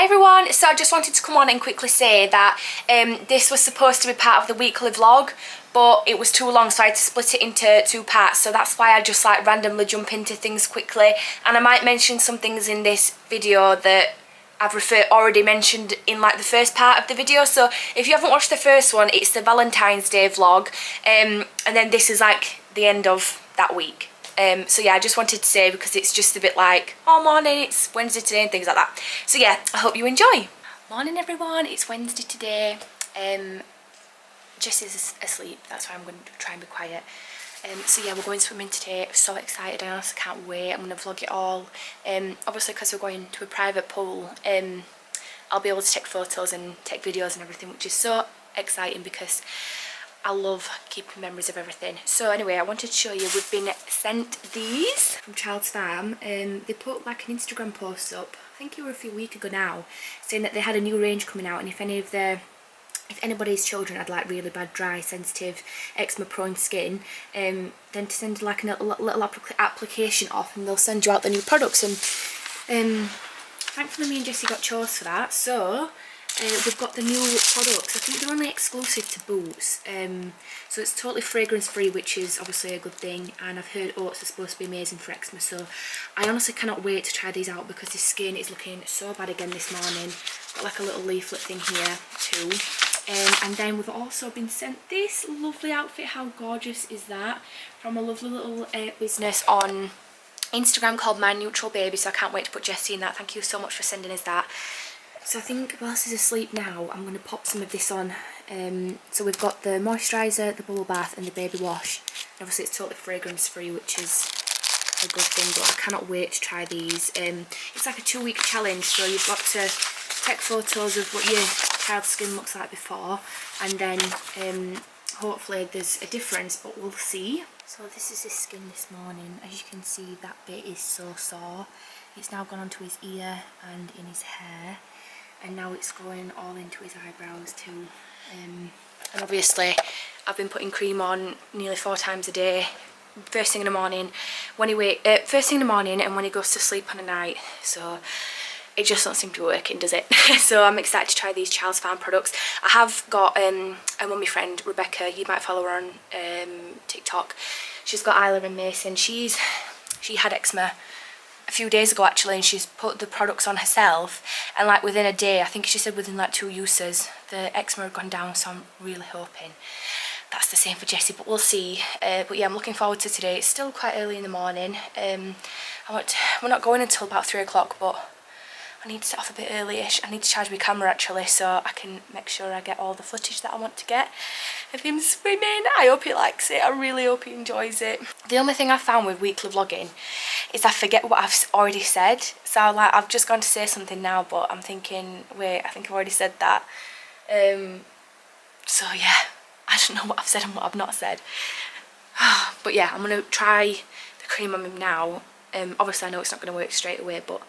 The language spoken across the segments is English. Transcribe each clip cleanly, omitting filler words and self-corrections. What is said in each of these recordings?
everyone, so I just wanted to come on and quickly say that this was supposed to be part of the weekly vlog, but it was too long, so I had to split it into 2 parts. So that's why I just like randomly jump into things quickly, and I might mention some things in this video that I've already mentioned in like the first part of the video. So if you haven't watched the first one, it's the Valentine's Day vlog, and then this is like the end of that week. So yeah, I just wanted to say, because it's just a bit like, oh morning, it's Wednesday today and things like that. So yeah, I hope you enjoy. Morning everyone, it's Wednesday today. Jessie's asleep, that's why I'm going to try and be quiet. So yeah, we're going swimming today. I'm so excited, I honestly can't wait. I'm going to vlog it all. Obviously because we're going to a private pool, I'll be able to take photos and take videos and everything, which is so exciting because I love keeping memories of everything. So anyway, I wanted to show you, we've been sent these from Child's Farm. They put like an Instagram post up, I think it was a few weeks ago now, saying that they had a new range coming out, and if anybody's children had like really bad, dry, sensitive, eczema prone skin, then to send like a little application off and they'll send you out the new products. And thankfully me and Jessie got chose for that. So we've got the new products. I think they're only exclusive to Boots, so it's totally fragrance free, which is obviously a good thing, and I've heard oats are supposed to be amazing for eczema, so I honestly cannot wait to try these out because his skin is looking so bad again this morning. Got like a little leaflet thing here too. And then we've also been sent this lovely outfit. How gorgeous is that? From a lovely little business on Instagram called My Neutral Baby, so I can't wait to put Jessie in that. Thank you so much for sending us that. So I think whilst he's asleep now, I'm going to pop some of this on. So we've got the moisturiser, the bubble bath and the baby wash. And obviously it's totally fragrance free, which is a good thing, but I cannot wait to try these. It's like a 2-week challenge, so you've got to take photos of what your child's skin looks like before, and then hopefully there's a difference, but we'll see. So this is his skin this morning. As you can see, that bit is so sore. It's now gone onto his ear and in his hair, and now it's going all into his eyebrows too. And obviously I've been putting cream on nearly 4 times a day, first thing in the morning and when he goes to sleep on a night. So it just doesn't seem to be working, does it? So I'm excited to try these Child's Farm products. I have got a mummy friend, Rebecca, you might follow her on TikTok. She's got Isla and Mason. She had eczema a few days ago actually, and she's put the products on herself, and like within a day, I think she said within like 2 uses, the eczema had gone down. So I'm really hoping that's the same for Jessie, but we'll see. But yeah, I'm looking forward to today. It's still quite early in the morning. We're not going until about 3 o'clock, but I need to set off a bit early-ish. I need to charge my camera actually, so I can make sure I get all the footage that I want to get of him swimming. I hope he likes it. I really hope he enjoys it. The only thing I found with weekly vlogging is I forget what I've already said. So I've just gone to say something now, but I'm thinking, wait, I think I've already said that. So yeah, I don't know what I've said and what I've not said. But yeah, I'm going to try the cream on him now. Obviously I know it's not going to work straight away, but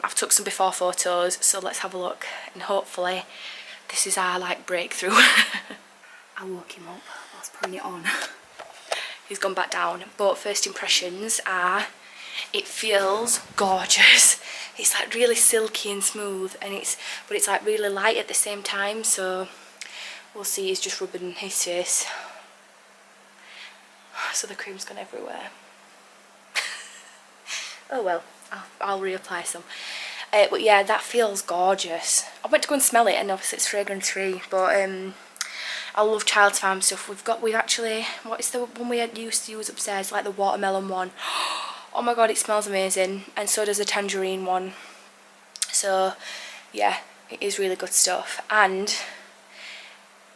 I've took some before photos, so let's have a look, and hopefully this is our like breakthrough. I woke him up whilst putting it on. He's gone back down, but first impressions are, it feels gorgeous. It's like really silky and smooth, and but it's like really light at the same time, so we'll see. He's just rubbing his face, so the cream's gone everywhere. Oh well, I'll reapply some. But yeah, that feels gorgeous. I went to go and smell it, and obviously it's fragrance free, but I love Child's Farm stuff. We've actually, what is the one we used to use upstairs, like the watermelon one? Oh my god, it smells amazing, and so does the tangerine one. So yeah, it is really good stuff. And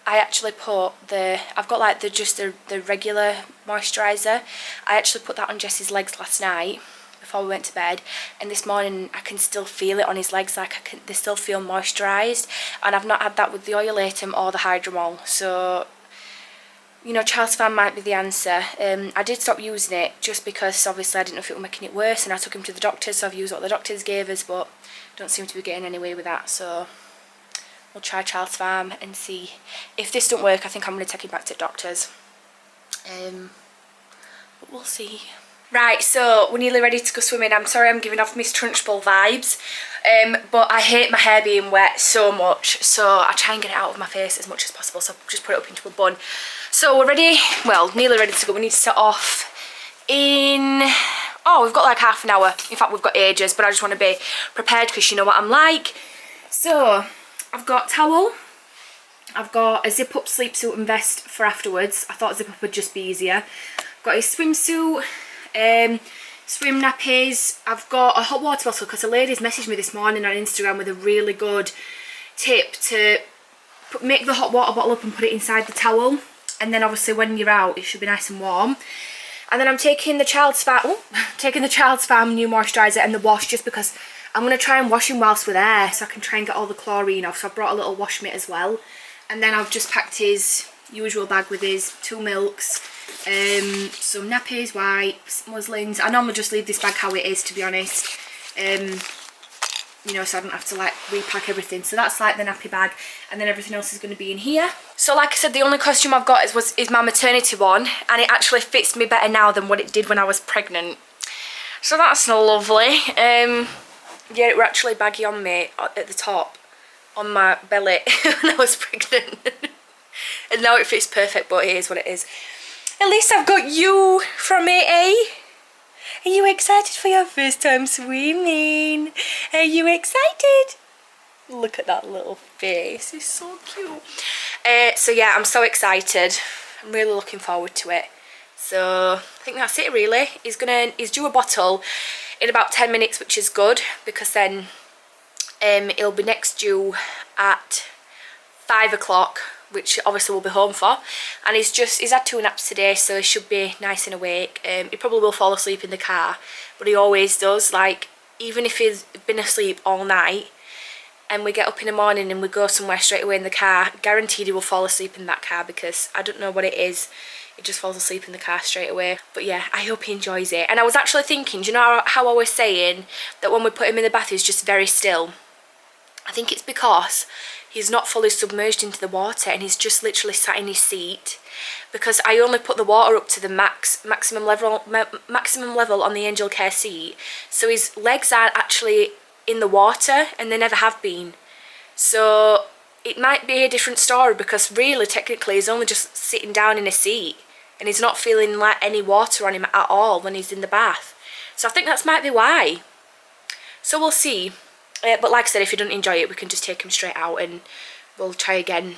I actually put I've got like the regular moisturiser. I actually put that on Jessie's legs last night before we went to bed, and this morning I can still feel it on his legs, like they still feel moisturised, and I've not had that with the Oilatum or the Hydromol. So you know, Child's Farm might be the answer. I did stop using it just because obviously I didn't know if it was making it worse, and I took him to the doctor, so I've used what the doctors gave us, but don't seem to be getting anywhere with that. So we'll try Child's Farm and see. If this don't work, I think I'm going to take him back to the doctors. But we'll see. Right, so we're nearly ready to go swimming. I'm sorry I'm giving off Miss Trunchbull vibes, but I hate my hair being wet so much, so I try and get it out of my face as much as possible, so I've just put it up into a bun. So we're ready, well, nearly ready to go. We need to set off in, oh, we've got like half an hour. In fact, we've got ages, but I just want to be prepared because you know what I'm like. So I've got towel, I've got a zip up sleepsuit and vest for afterwards. I thought zip up would just be easier. I've got a swimsuit, swim nappies. I've got a hot water bottle because a lady's messaged me this morning on Instagram with a really good tip to make the hot water bottle up and put it inside the towel, and then obviously when you're out it should be nice and warm. And then I'm taking the Child's Farm, new moisturiser and the wash, just because I'm going to try and wash him whilst we're there so I can try and get all the chlorine off. So I brought a little wash mitt as well. And then I've just packed his usual bag with his 2 milks, some nappies, wipes, muslins. I normally just leave this bag how it is, to be honest, you know, so I don't have to like repack everything. So that's like the nappy bag, and then everything else is going to be in here. So like I said, the only costume I've got is my maternity one, and it actually fits me better now than what it did when I was pregnant. So that's lovely. Yeah, it were actually baggy on me at the top, on my belly when I was pregnant. And now it fits perfect, but it is what it is. At least I've got you from it, eh? Are you excited for your first time swimming? Are you excited? Look at that little face, it's so cute. So yeah, I'm so excited. I'm really looking forward to it. So I think that's it really. He's due a bottle in about 10 minutes, which is good, because then it'll be next due at 5 o'clock, which obviously we'll be home for. And he's had 2 naps today, so he should be nice and awake. He probably will fall asleep in the car, but he always does. Like, even if he's been asleep all night and we get up in the morning and we go somewhere straight away in the car, guaranteed he will fall asleep in that car, because I don't know what it is, he just falls asleep in the car straight away. But yeah, I hope he enjoys it. And I was actually thinking, do you know how I was saying that when we put him in the bath he's just very still? I think it's because he's not fully submerged into the water and he's just literally sat in his seat, because I only put the water up to the maximum level on the Angel Care seat, so his legs aren't actually in the water, and they never have been. So it might be a different story, because really technically he's only just sitting down in a seat and he's not feeling like any water on him at all when he's in the bath. So I think that might be why. So we'll see. But like I said, if he doesn't enjoy it, we can just take him straight out and we'll try again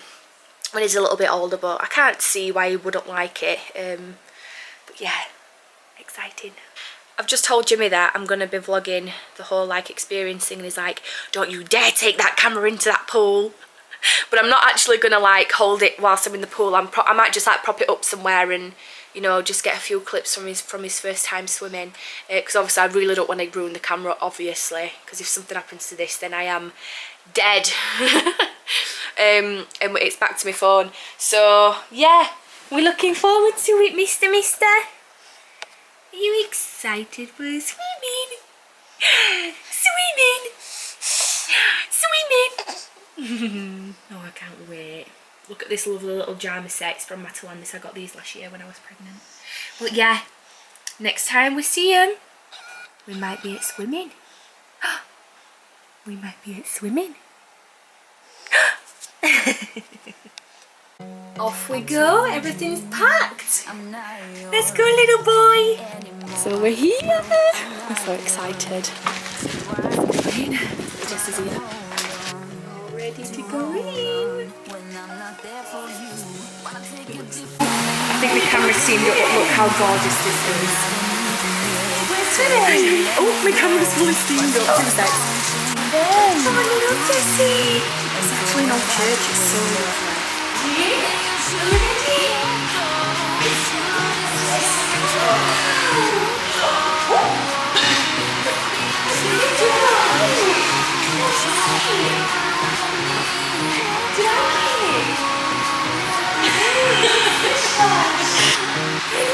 when he's a little bit older. But I can't see why he wouldn't like it. But yeah, exciting. I've just told Jimmy that I'm going to be vlogging the whole like experience thing, and he's like, don't you dare take that camera into that pool. But I'm not actually going to like hold it whilst I'm in the pool. I might just like prop it up somewhere and, you know, just get a few clips from his first time swimming, because obviously I really don't want to ruin the camera, obviously, because if something happens to this then I am dead. And it's back to my phone. So yeah, we're looking forward to it, Mister. Are you excited for swimming? Swimming! Oh, I can't wait. Look at this lovely little Jama sets from Matalandis. I got these last year when I was pregnant. But yeah, next time we see him, we might be at swimming. We might be at swimming. Off we go, everything's packed. Let's go, little boy. So we're here. I'm so excited. Jess is here. All ready to go in. I think the camera's steamed up, but look how gorgeous this is. We're swimming. Oh, my camera's fully steamed up. 2 seconds. Oh, little Jessie. It's actually an old church. It's so lovely.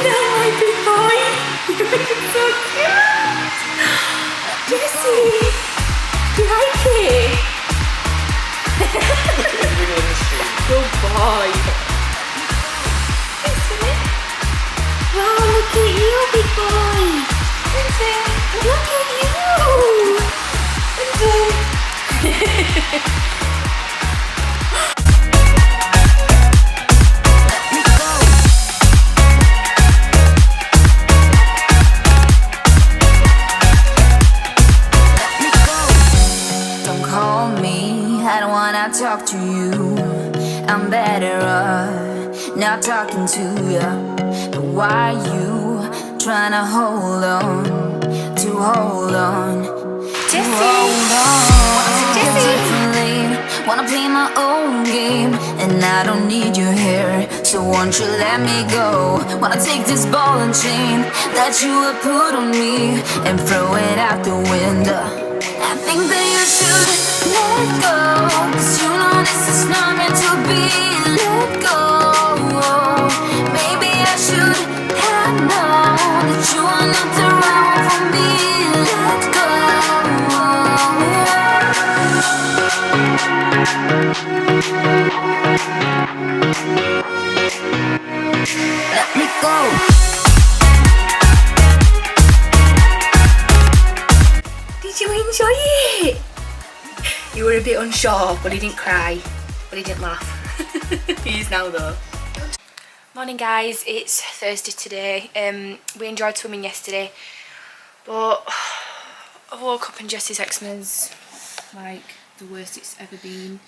Hello, my big boy. You're so cute. Jessie, do you like it? Good boy. Wow, look at you, big boy. Don't call me, I don't wanna talk to you. I'm better off not talking to you. But why you trying to hold on, to hold on, to hold on? Differently, wanna play my own game, and I don't need your hair, so won't you let me go? Wanna take this ball and chain that you have put on me and throw it out the window. I think that you should let go, 'cause you know this is not meant to be. Let go. Maybe I should have known that you are not the right one for me. Let go. Let me go. Did you enjoy it? You were a bit unsure, but he didn't cry, but he didn't laugh. He is now though. Morning guys, it's Thursday today. We enjoyed swimming yesterday, but I woke up and Jesse's eczema's like the worst it's ever been.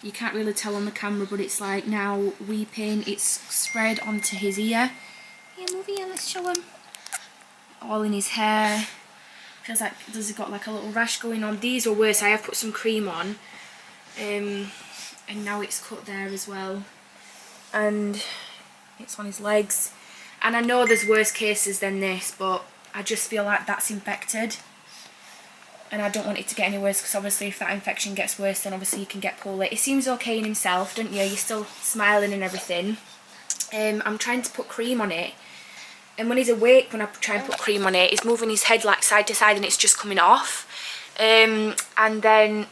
You can't really tell on the camera, but it's like now weeping. It's spread onto his ear. Here, move here, let's show him. All in his hair. Feels like he's got like a little rash going on. These are worse. I have put some cream on, and now it's cut there as well, and it's on his legs. And I know there's worse cases than this, but I just feel like that's infected, and I don't want it to get any worse, because obviously if that infection gets worse, then obviously you can get poorly. He seems okay in himself, don't you? You're still smiling and everything. I'm trying to put cream on it. And when he's awake, when I try and put cream on it, he's moving his head like side to side and it's just coming off. And then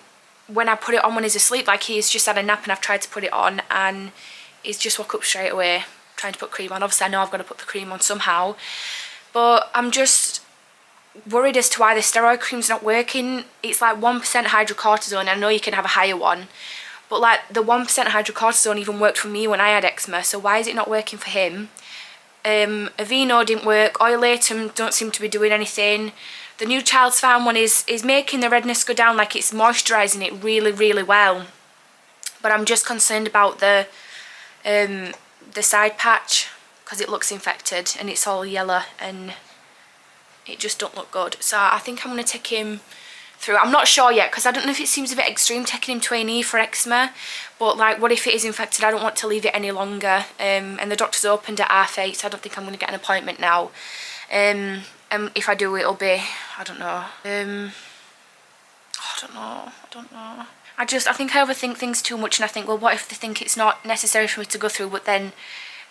when I put it on when he's asleep, like he's just had a nap and I've tried to put it on and he's just woke up straight away trying to put cream on. Obviously I know I've got to put the cream on somehow, but I'm just worried as to why the steroid cream's not working. It's like 1% hydrocortisone. I know you can have a higher one, but like the 1% hydrocortisone even worked for me when I had eczema, so why is it not working for him? Aveeno didn't work. Oilatum don't seem to be doing anything. The new Child's Farm one is making the redness go down, like it's moisturising it really, really well. But I'm just concerned about the side patch, because it looks infected and it's all yellow and it just don't look good. So I think I'm going to take him through. I'm not sure yet, because I don't know if it seems a bit extreme taking him to A&E for eczema, but like what if it is infected? I don't want to leave it any longer, and the doctor's opened at 8:30, so I don't think I'm going to get an appointment now. And if I do, it'll be, I don't know, I don't know. I think I overthink things too much, and I think, well, what if they think it's not necessary for me to go through, but then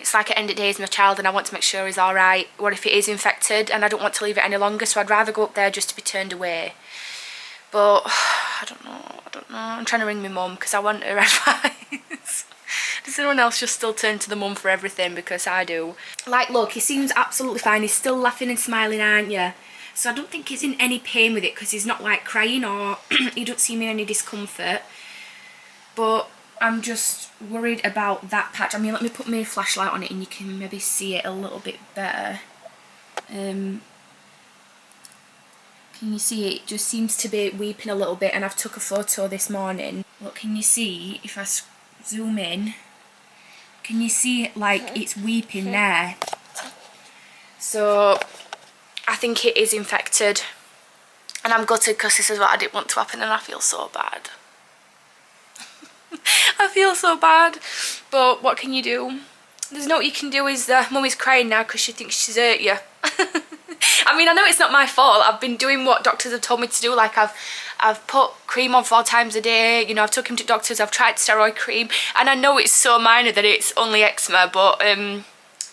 it's like at the end of the day he's my child and I want to make sure he's alright. What if it is infected and I don't want to leave it any longer, so I'd rather go up there just to be turned away. But I don't know. I'm trying to ring my mum because I want her advice. Does anyone else just still turn to the mum for everything? Because I do. Like, look, he seems absolutely fine. He's still laughing and smiling, aren't you? So I don't think he's in any pain with it, because he's not like crying or he don't seem in any discomfort. But I'm just worried about that patch. I mean, let me put my flashlight on it and you can maybe see it a little bit better. Can you see it? It just seems to be weeping a little bit, and I've took a photo this morning. Look, can you see, if I zoom in, can you see like it's weeping there? So I think it is infected, and I'm gutted because this is what I didn't want to happen, and I feel so bad. I feel so bad, but what can you do? There's no what you can do. Is mummy's crying now because she thinks she's hurt you. I mean, I know it's not my fault. I've been doing what doctors have told me to do. Like I've put cream on 4 times a day. You know, I've took him to doctors. I've tried steroid cream, and I know it's so minor that it's only eczema. But do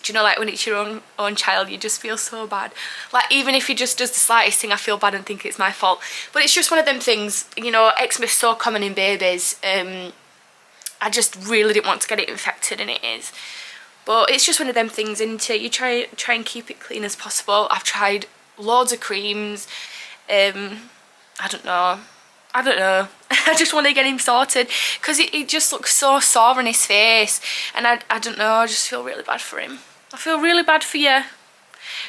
you know, like when it's your own child, you just feel so bad. Like even if he just does the slightest thing, I feel bad and think it's my fault. But it's just one of them things. You know, eczema is so common in babies. I just really didn't want to get it infected, and it is. But it's just one of them things, isn't it? You try and keep it clean as possible. I've tried loads of creams. I don't know. I don't know. I just want to get him sorted because it just looks so sore on his face, and I don't know, I just feel really bad for him. I feel really bad for you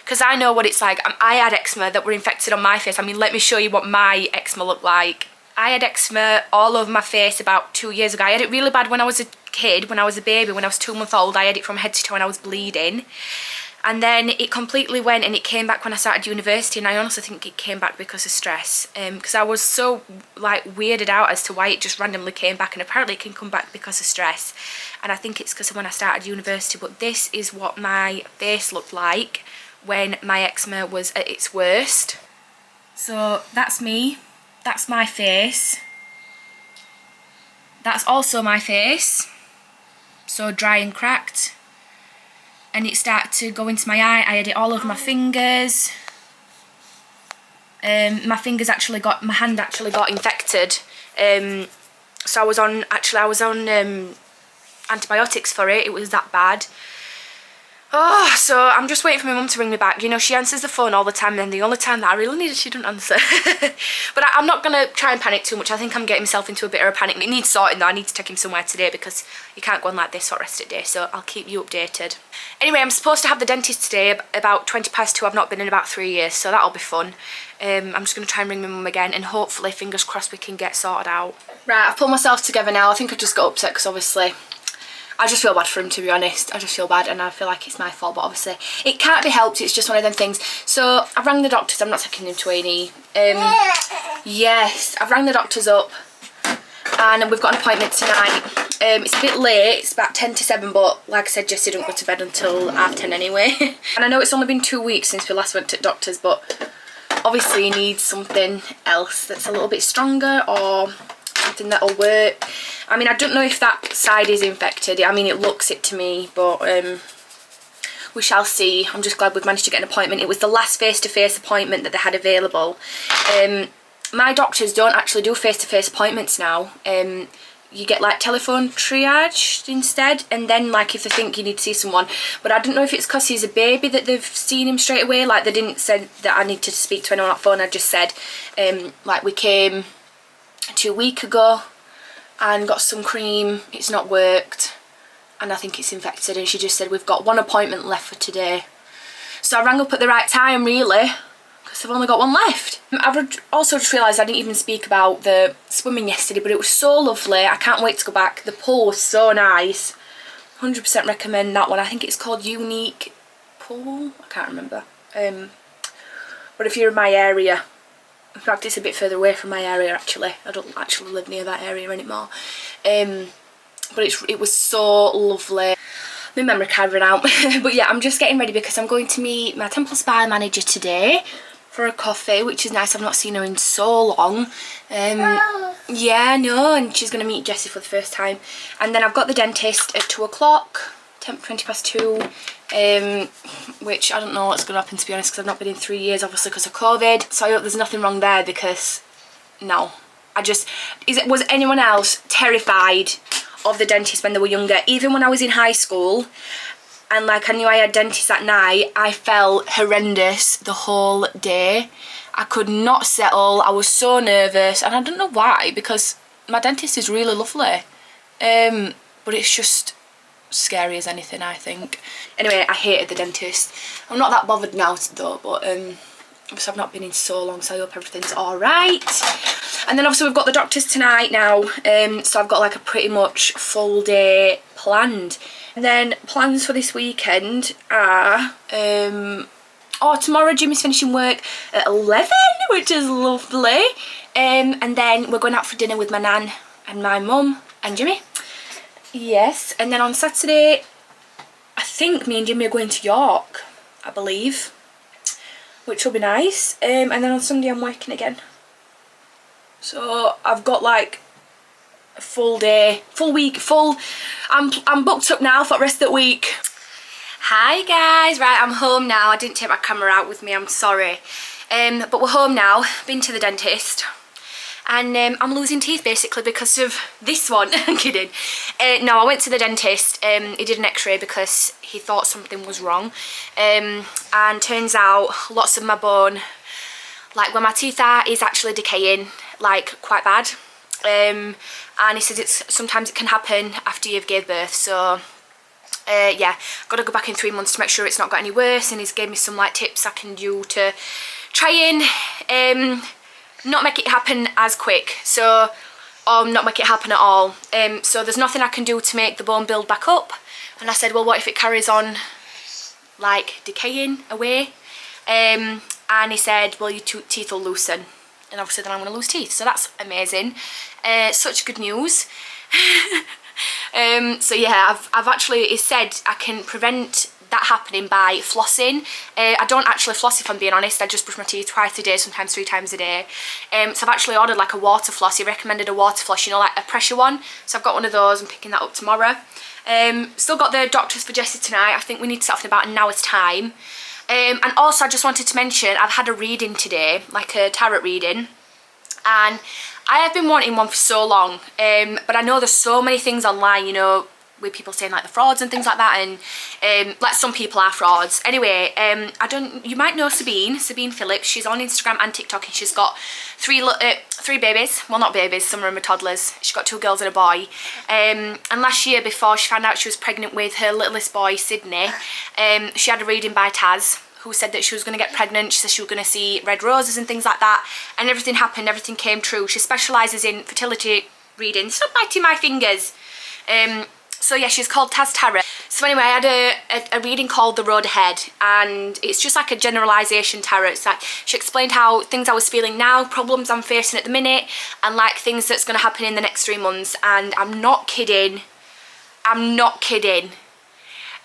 because I know what it's like. I had eczema that were infected on my face. I mean, let me show you what my eczema looked like. I had eczema all over my face about 2 years ago. I had it really bad when I was a kid, when I was a baby, when I was 2 months old. I had it from head to toe and I was bleeding. And then it completely went, and it came back when I started university, and I honestly think it came back because of stress, because I was so like weirded out as to why it just randomly came back, and apparently it can come back because of stress, and I think it's because of when I started university. But this is what my face looked like when my eczema was at its worst. So that's me, that's my face, that's also my face, so dry and cracked. And it started to go into my eye. I had it all over my fingers. My hand actually got infected. So I was on antibiotics for it. It was that bad. Oh, so I'm just waiting for my mum to ring me back. You know, she answers the phone all the time, and the only time that I really need it, she doesn't answer. But I'm not going to try and panic too much. I think I'm getting myself into a bit of a panic. It needs sorting though. I need to take him somewhere today because you can't go on like this for the rest of the day. So I'll keep you updated. Anyway, I'm supposed to have the dentist today about 2:20. I've not been in about 3 years, so that'll be fun. I'm just going to try and ring my mum again, and hopefully, fingers crossed, we can get sorted out. Right, I've pulled myself together now. I think I just got upset because obviously I just feel bad for him, to be honest. I just feel bad, and I feel like it's my fault, but obviously it can't be helped. It's just one of them things. So I've rang the doctors. I'm not taking him to A&E. Yes, I've rang the doctors up, and we've got an appointment tonight. It's a bit late. It's about 10 to 7, but like I said, Jessie don't go to bed until 10:30 anyway. And I know it's only been 2 weeks since we last went to doctors, but obviously he needs something else that's a little bit stronger, or something that'll work. I mean, I don't know if that side is infected. I mean, it looks it to me, but we shall see. I'm just glad we've managed to get an appointment. It was the last face-to-face appointment that they had available. My doctors don't actually do face-to-face appointments now. You get like telephone triage instead, and then like if they think you need to see someone. But I don't know if it's because he's a baby that they've seen him straight away. Like, they didn't say that I need to speak to anyone on the phone. I just said like, we came 2 weeks ago and got some cream. It's not worked, and I think it's infected. And she just said, we've got one appointment left for today. So I rang up at the right time, really, because I've only got one left. I've also just realised I didn't even speak about the swimming yesterday, but it was so lovely. I can't wait to go back. The pool was so nice. 100% recommend that one. I think it's called Unique Pool. I can't remember. But if you're in my area, in fact, it's a bit further away from my area actually. I don't actually live near that area anymore. But it was so lovely. My memory card ran out. But yeah, I'm just getting ready because I'm going to meet my Temple Spa manager today for a coffee, which is nice. I've not seen her in so long. Yeah, no, and she's going to meet Jessie for the first time. And then I've got the dentist at 2 o'clock, 2:20, which I don't know what's going to happen, to be honest, because I've not been in 3 years, obviously because of COVID. So I hope there's nothing wrong there, because no. Was anyone else terrified of the dentist when they were younger? Even when I was in high school and like I knew I had dentists at night, I felt horrendous the whole day. I could not settle. I was so nervous, and I don't know why, because my dentist is really lovely, but it's just scary as anything, I think. Anyway, I hated the dentist. I'm not that bothered now though, but obviously I've not been in so long, so I hope everything's alright. And then obviously we've got the doctors tonight now, so I've got like a pretty much full day planned. And then plans for this weekend are, tomorrow Jimmy's finishing work at 11, which is lovely. And then we're going out for dinner with my nan and my mum and Jimmy. Yes, and then on Saturday, I think me and Jimmy are going to York, I believe, which will be nice. And then on Sunday I'm working again. So I've got like a full day, full week, I'm booked up now for the rest of the week. Hi guys, right, I'm home now. I didn't take my camera out with me, I'm sorry. But we're home now, been to the dentist. And I'm losing teeth basically because of this one. I'm kidding. No, I went to the dentist. He did an x-ray because he thought something was wrong. And turns out lots of my bone, like where my teeth are, is actually decaying. like quite bad. And he says sometimes it can happen after you've gave birth, so yeah, got to go back in 3 months to make sure it's not got any worse, and he's gave me some like tips I can do to try and not make it happen as quick, so, or not make it happen at all. So there's nothing I can do to make the bone build back up, and I said, well, what if it carries on like decaying away? And he said, well, your teeth will loosen, and obviously then I'm going to lose teeth, so that's amazing. Such good news. So yeah, I've actually, it said I can prevent that happening by flossing. I don't actually floss, if I'm being honest. I just brush my teeth twice a day, sometimes 3 times a day. So I've actually ordered like a water floss. He recommended a water floss, you know, like a pressure one. So I've got one of those. I'm picking that up tomorrow. Still got the doctor's for Jessie tonight. I think we need to set off in about an hour's time. And also I just wanted to mention, I've had a reading today, like a tarot reading, and I have been wanting one for so long, but I know there's so many things online, you know, with people saying like the frauds and things like that, and like some people are frauds. Anyway, you might know Sabine Phillips. She's on Instagram and TikTok, and she's got 3 babies. Well, not babies, some of them are toddlers. She's got 2 girls and a boy. And last year, before she found out she was pregnant with her littlest boy, Sydney, she had a reading by Taz, who said that she was going to get pregnant. She said she was going to see red roses and things like that, and everything happened, everything came true. She specialises in fertility readings. Stop biting my fingers. So yeah, she's called Taz Tarot. So anyway, I had a reading called The Road Ahead, and it's just like a generalisation tarot. It's like, she explained how things I was feeling now, problems I'm facing at the minute, and like things that's going to happen in the next 3 months. And I'm not kidding. I'm not kidding.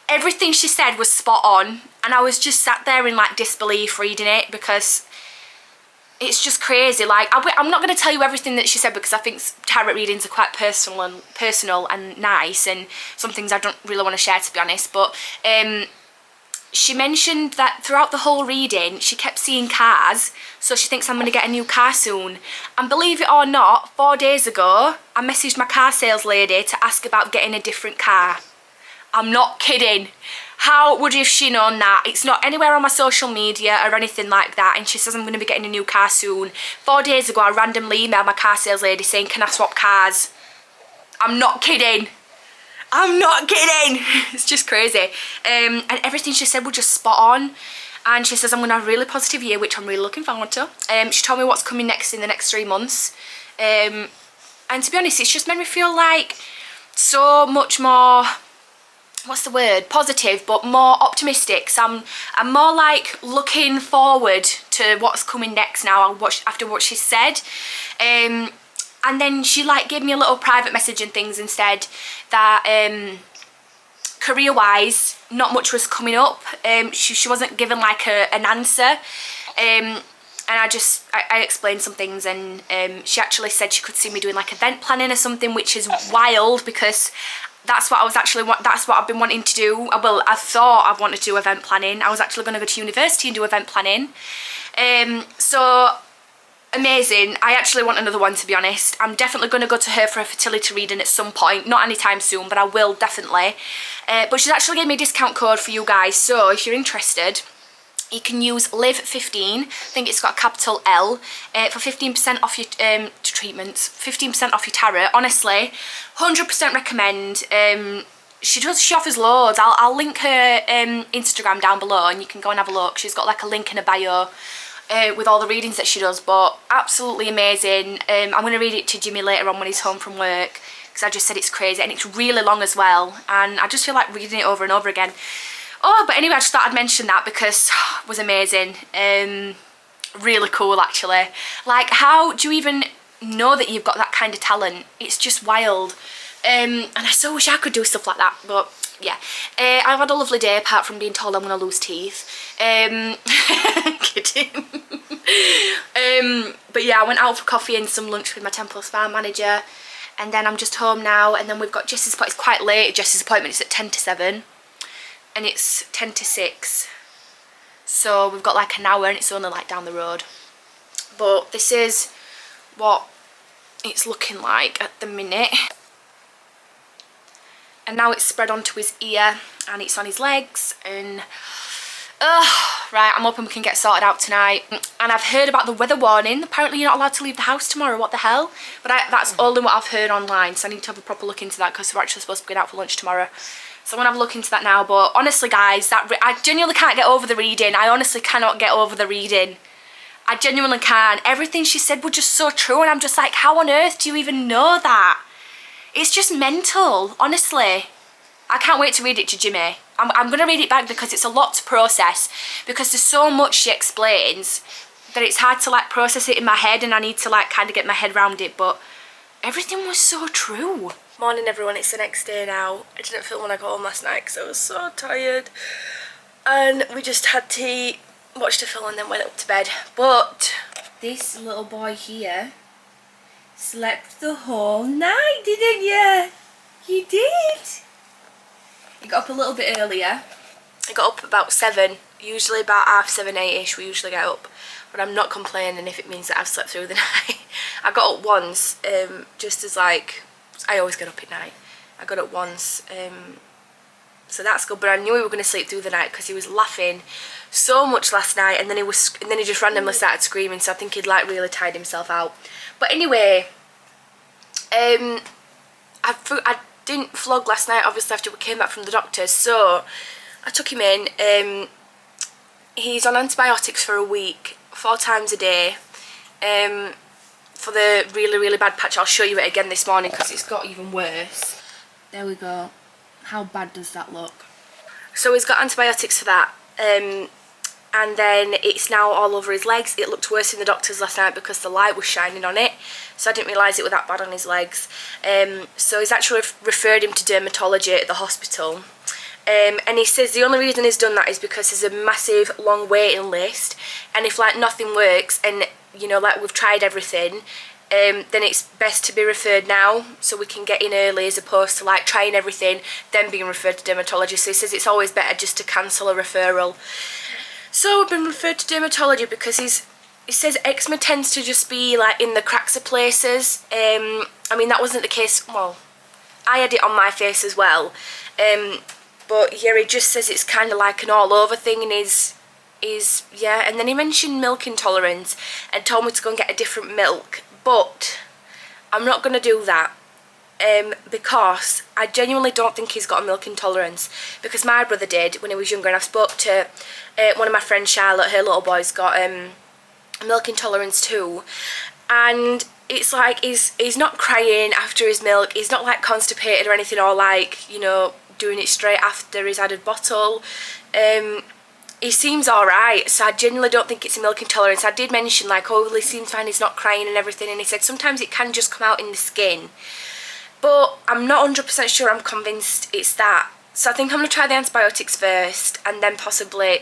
Everything she said was spot on, and I was just sat there in like disbelief reading it, because it's just crazy. Like, I'm not going to tell you everything that she said, because I think tarot readings are quite personal and nice, and some things I don't really want to share, to be honest. But she mentioned that throughout the whole reading she kept seeing cars, so she thinks I'm going to get a new car soon. And believe it or not, 4 days ago I messaged my car sales lady to ask about getting a different car. I'm not kidding. How would have she known that? It's not anywhere on my social media or anything like that, and she says I'm going to be getting a new car soon. 4 days ago I randomly emailed my car sales lady saying, can I swap cars? I'm not kidding. I'm not kidding. It's just crazy. And everything she said was just spot on. And she says I'm going to have a really positive year, which I'm really looking forward to. She told me what's coming next in the next 3 months. And to be honest, it's just made me feel like so much more, what's the word, positive, but more optimistic. So I'm more like looking forward to what's coming next now after what she said. And then she like gave me a little private message and things and said that career-wise not much was coming up. She wasn't given like an answer. And I explained some things, and she actually said she could see me doing like event planning or something, which is wild, because that's what I've been wanting to do. Well, I thought I wanted to do event planning. I was actually going to go to university and do event planning. So amazing. I actually want another one, to be honest. I'm definitely going to go to her for a fertility reading at some point. Not anytime soon, but I will definitely. But she's actually gave me a discount code for you guys, so if you're interested, you can use LIVE15, I think it's got a capital L, for 15% off your treatments, 15% off your tarot. Honestly, 100% recommend. She offers loads. I'll link her Instagram down below, and you can go and have a look. She's got like a link in her bio with all the readings that she does, but absolutely amazing. I'm going to read it to Jimmy later on when he's home from work, because I just said it's crazy, and it's really long as well, and I just feel like reading it over and over again. Oh, but anyway, I just thought I'd mention that because it was amazing. Really cool, actually. Like, how do you even know that you've got that kind of talent? It's just wild. And I so wish I could do stuff like that, but yeah. I've had a lovely day, apart from being told I'm going to lose teeth. Kidding. But yeah, I went out for coffee and some lunch with my Temple Spa manager, and then I'm just home now, and then we've got Jess's appointment. It's quite late. Jess's appointment is at 10 to 7. And it's 10 to 6, so we've got like an hour, and it's only like down the road. But this is what it's looking like at the minute. And now it's spread onto his ear, and it's on his legs, and Right, I'm hoping we can get sorted out tonight. And I've heard about the weather warning. Apparently you're not allowed to leave the house tomorrow. What the hell? But that's only what I've heard online, so I need to have a proper look into that because we're actually supposed to be going out for lunch tomorrow. So I'm going to have a look into that now. But honestly, guys, I genuinely can't get over the reading. I honestly cannot get over the reading. I genuinely can't. Everything she said was just so true, and I'm just like, how on earth do you even know that? It's just mental, honestly. I can't wait to read it to Jimmy. I'm going to read it back because it's a lot to process, because there's so much she explains that it's hard to like process it in my head, and I need to like kind of get my head around it, but everything was so true. Morning everyone, it's the next day now. I didn't film when I got home last night because I was so tired, and we just had tea, watched a film and then went up to bed. But this little boy here slept the whole night, didn't you? You did. He got up a little bit earlier. I got up about 7, usually about 7:30, 8ish we usually get up. But I'm not complaining if it means that I've slept through the night. I got up once, just as like, I always get up at night. I got up once, so that's good. But I knew he was going to sleep through the night because he was laughing so much last night, and then he just randomly started screaming. So I think he'd like really tired himself out. But anyway, I didn't vlog last night, obviously, after we came back from the doctor's, so I took him in. He's on antibiotics for a week, 4 times a day, for the really, really bad patch. I'll show you it again this morning because it's got even worse. There we go. How bad does that look? So he's got antibiotics for that, and then it's now all over his legs. It looked worse in the doctor's last night because the light was shining on it, so I didn't realise it was that bad on his legs. So he's actually referred him to dermatology at the hospital, and he says the only reason he's done that is because there's a massive long waiting list, and if like nothing works, and you know, like we've tried everything, then it's best to be referred now so we can get in early, as opposed to like trying everything then being referred to dermatology. So he says it's always better just to cancel a referral. So we've been referred to dermatology because he says eczema tends to just be like in the cracks of places. I mean, that wasn't the case. Well, I had it on my face as well, but yeah, he just says it's kind of like an all over thing, and yeah. And then he mentioned milk intolerance and told me to go and get a different milk, but I'm not going to do that. Because I genuinely don't think he's got a milk intolerance, because my brother did when he was younger, and I've spoke to one of my friends, Charlotte. Her little boy's got a milk intolerance too, and it's like he's not crying after his milk, he's not like constipated or anything, or like, you know, doing it straight after his added bottle. He seems alright, so I genuinely don't think it's a milk intolerance. I did mention like, oh, he seems fine, he's not crying and everything, and he said sometimes it can just come out in the skin. But I'm not 100% sure, I'm convinced it's that. So I think I'm going to try the antibiotics first, and then possibly,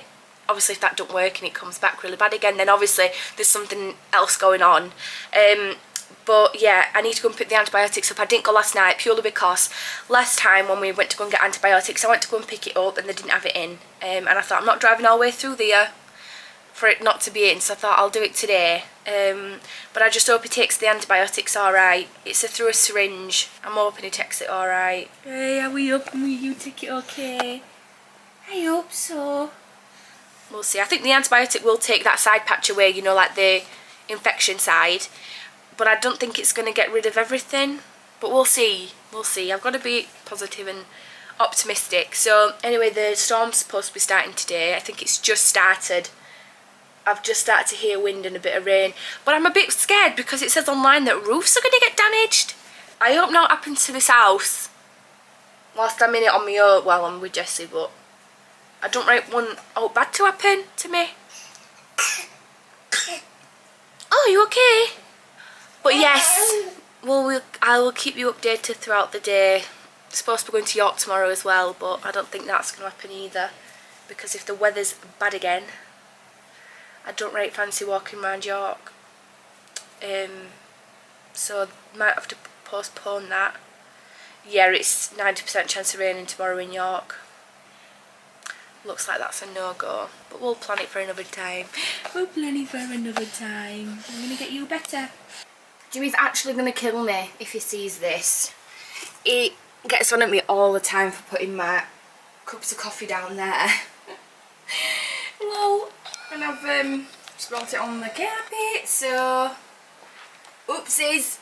obviously if that don't work and it comes back really bad again, then obviously there's something else going on. But yeah, I need to go and pick the antibiotics up. I didn't go last night purely because last time when we went to go and get antibiotics, I went to go and pick it up and they didn't have it in. And I thought, I'm not driving all the way through there for it not to be in, so I thought I'll do it today. But I just hope he takes the antibiotics alright. It's through a syringe. I'm hoping he takes it alright. Hey, are we hoping you take it okay? I hope so. We'll see. I think the antibiotic will take that side patch away, you know, like the infection side. But I don't think it's going to get rid of everything. But we'll see. We'll see. I've got to be positive and optimistic. So anyway, the storm's supposed to be starting today. I think it's just started. I've just started to hear wind and a bit of rain. But I'm a bit scared because it says online that roofs are going to get damaged. I hope not happens to this house whilst I'm in it on my own. Well, I'm with Jessie, but I don't want bad to happen to me. Oh, you okay? But yes, I will keep you updated throughout the day. I'm supposed to be going to York tomorrow as well, but I don't think that's going to happen either, because if the weather's bad again, I don't really fancy walking around York. So might have to postpone that. Yeah, it's 90% chance of raining tomorrow in York. Looks like that's a no-go, but we'll plan it for another time. We'll plan it for another time. I'm going to get you better. Jimmy's actually going to kill me if he sees this. He gets on at me all the time for putting my cups of coffee down there. full and I've spilled it on the carpet, so oopsies.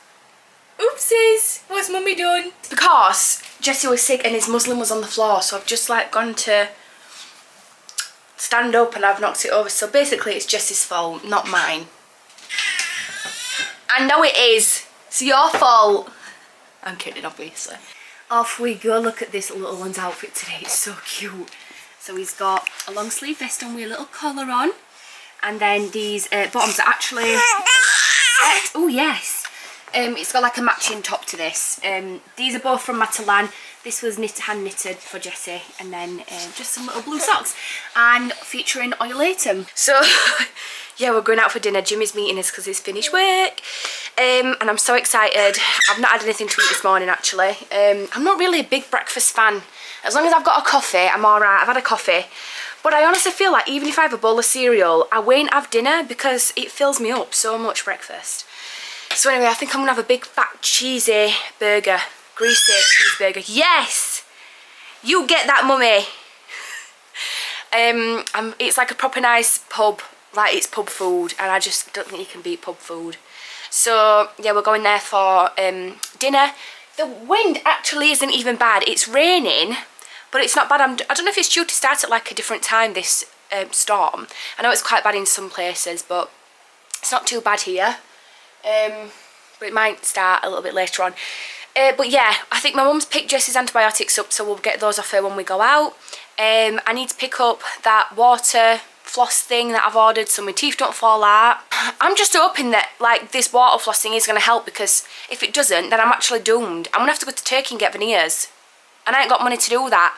Oopsies! What's mummy done? Because Jesse was sick and his muslin was on the floor, so I've just like gone to stand up and I've knocked it over. So basically it's Jesse's fault, not mine. I know it is. It's your fault. I'm kidding, obviously. Off we go. Look at this little one's outfit today. It's so cute. So he's got a long sleeve vest on with a little collar on. And then these bottoms are actually... oh yes. It's got like a matching top to this. These are both from Matalan. This was hand knitted for Jessie, and then just some little blue socks and featuring oil atom. So yeah, we're going out for dinner. Jimmy's meeting us because he's finished work, and I'm so excited. I've not had anything to eat this morning actually. I'm not really a big breakfast fan. As long as I've got a coffee, I'm alright. I've had a coffee, but I honestly feel like even if I have a bowl of cereal, I won't have dinner because it fills me up so much, breakfast. So anyway, I think I'm gonna have a big fat cheesy burger, greasy cheeseburger. Yes, you get that, mummy. It's like a proper nice pub, like it's pub food, and I just don't think you can beat pub food. So yeah, we're going there for dinner. The wind actually isn't even bad. It's raining, but it's not bad. I don't know if it's due to start at like a different time, this storm. I know it's quite bad in some places, but it's not too bad here. But it might start a little bit later on. But yeah, I think my mum's picked Jesse's antibiotics up, so we'll get those off her when we go out. I need to pick up that water floss thing that I've ordered so my teeth don't fall out. I'm just hoping that like this water floss thing is going to help, because if it doesn't, then I'm actually doomed. I'm going to have to go to Turkey and get veneers, and I ain't got money to do that.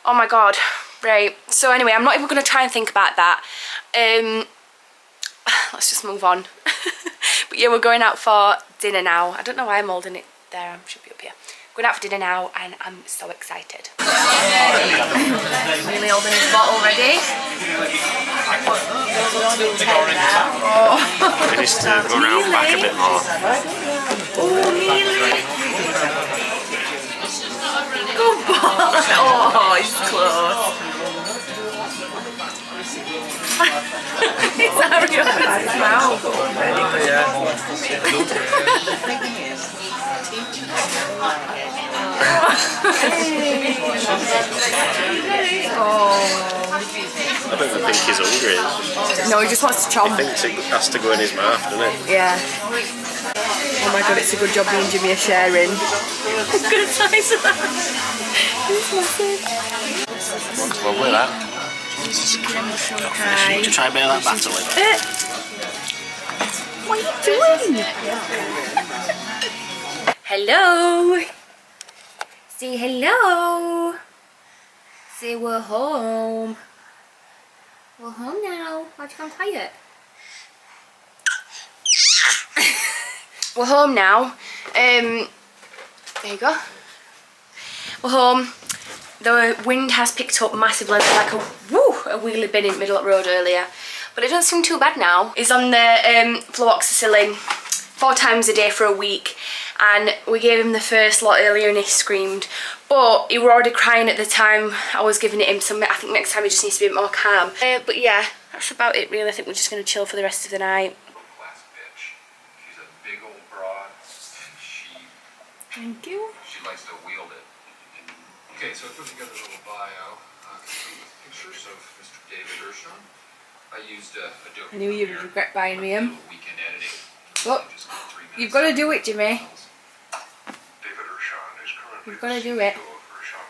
Oh my god. Right, so anyway, I'm not even going to try and think about that. Let's just move on. But yeah, we're going out for dinner now. I don't know why I'm holding it there. I should be up here. Going out for dinner now, and I'm so excited. Really holding his bottle ready. It needs to go around back a bit more. Oh, Neely. Good boy. Oh, he's close. It's Harry up his mouth. I don't even think he's hungry. No, he just wants to chomp. He thinks it has to go in his mouth, doesn't it? Yeah. Oh my god, it's a good job me and Jimmy are sharing. Look at the size of that. It's massive. Lovely that. Hi. Should you try a bit of that batter with What are you doing? Hello. Say hello. Say we're home. We're home now. Why'd you come quiet? We're home now. There you go. We're home. The wind has picked up massively, like a wheelie bin in the middle of the road earlier. But it doesn't seem too bad now. He's on the fluoxetine 4 times a day for a week. And we gave him the first lot earlier and he screamed. But he were already crying at the time I was giving it him, so I think next time he just needs to be a bit more calm. But yeah, that's about it really. I think we're just going to chill for the rest of the night. She's a big old broad, and Thank you. she likes to wield it. Okay, so I put together a little bio complete with pictures of Mr. David Ershon. I used Adobe. I knew you would regret buying me him. Weekend editing. Look, Just 3 minutes. you've got to do it, Jimmy. David Ershon is currently You've got to do it. CEO of Ershon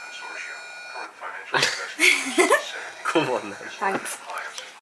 Consortium, current financial investment. Come on then. Thanks.